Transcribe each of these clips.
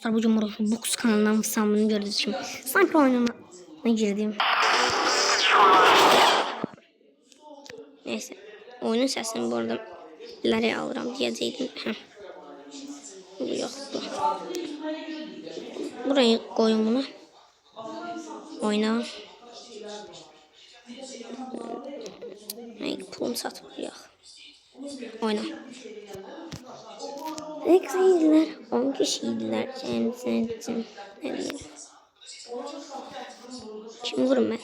Bugün Roblox kanalından sanırım gördüğünüz gibi sanki oyununa girdim. Neyse. Oyunun sesini bu arada nereye alırım diyecektim. Bu yoktu. Burayı koyun bunu. Oyna. Pulum satılıyor. Oyna. Eksiler 10 kişiydiler. Sen. Ne diyelim. Şimdi vurum ben.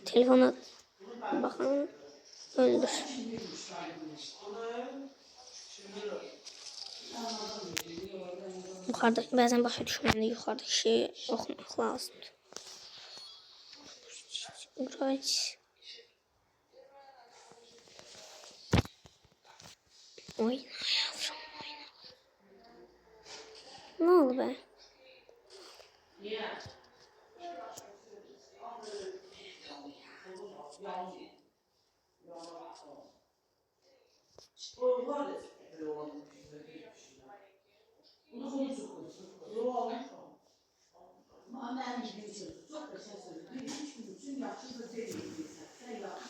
Telefona bakalım. Öldür. Yukarıdaki bazen başa düşməyəndə yukarıdaki şeyi oxumaq lazımdır. Right. Oyna yavrum oyna. Ne oldu be?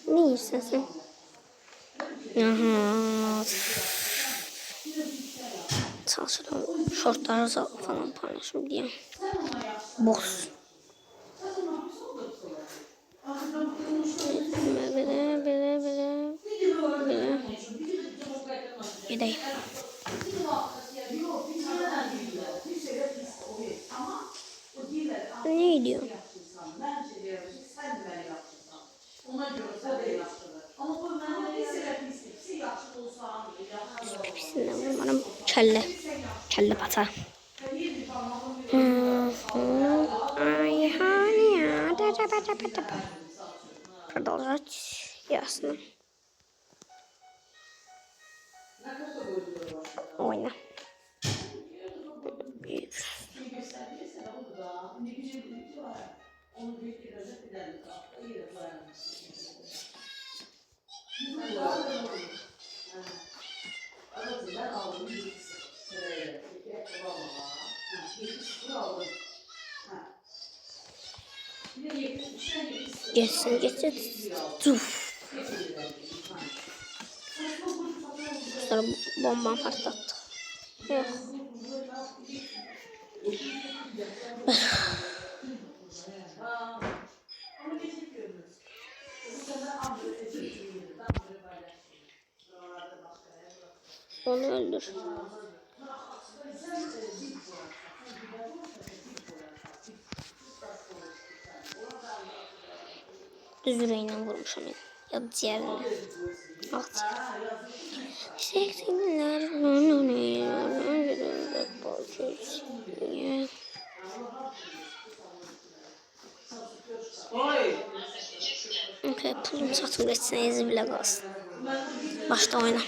Ne yiyorsun sen? Aha. Çalışıyorum. Şortları falan paylaşım diye. Boş. Böyle. Gideyim. Ne diyor? Pipisinden vurmadım. Kelle pata. Ay hani ya. Продолжать. Ясно. Oyna. Geçsin. Tuf. Sonra bomba patlattı. Yok. Onu öldür. Düz yüreğine vurmuş onu. Ya da ciğerine. Alt ciğer. Seksinler. Okay, pulum satım geçsin. Ezi bile kalsın. Başta oyna.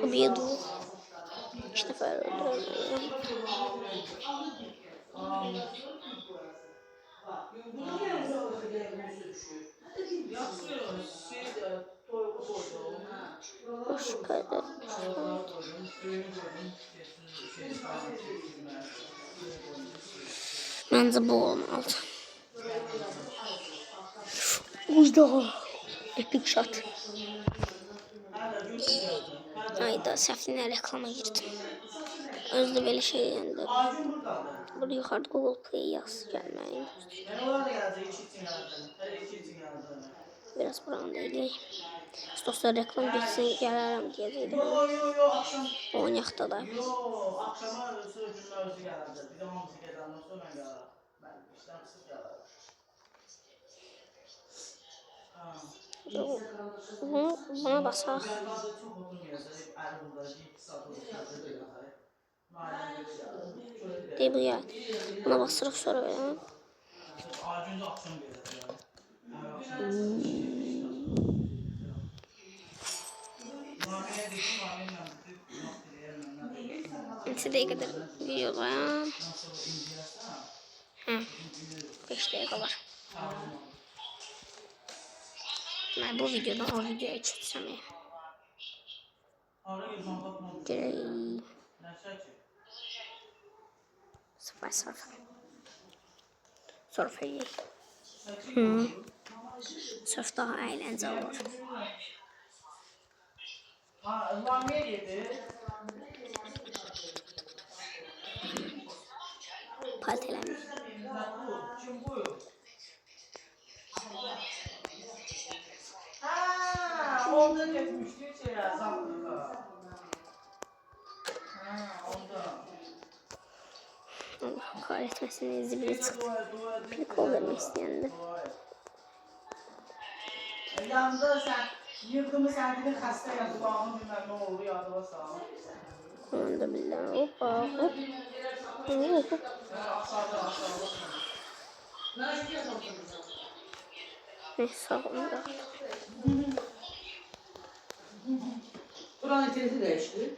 Bu bir dur. 3 nefer öldürelim. Hoş kaydı. Bence bu olmalı. Ujda. Epic shot. Ayda səhvlə reklama girdim. Özde böyle şey yendi. Burada yukarıda Google Play yaz gelmeyin. Biraz buranın değil. Dostlar reklam geçsin gelirim diyecektim. Oynayaqda da. Akşama sözcülər özü gələrdi. Bir də hamısı gedəndən sonra mən gələrəm. Mən işdən çıxıb gələrəm. Buna basaq. Deyib ya. Buna basırıq sonra verəm. Gündüz axşam gəlir. 2 dakikadır videodayım. Hı, 5 dakika var. Ben bu videodan o videoya geçsem ya. Girey. Sıfır sıfır. Surf iyi. Surf daha eğlenceli olur. Patelenme. Onda getmişdi şeyler, Zafrıqa. Onda. Allah kahretmesin, zibiri çıktı. Bir kol vermek isteyendi. Yanında sen, yıldımı sendinin xəstə yazılanı bilmem ne oldu, yadıma sağ. Aman da billah. Hoppa hop. Hop. Ne sağ olun. Buranın interneti değişti.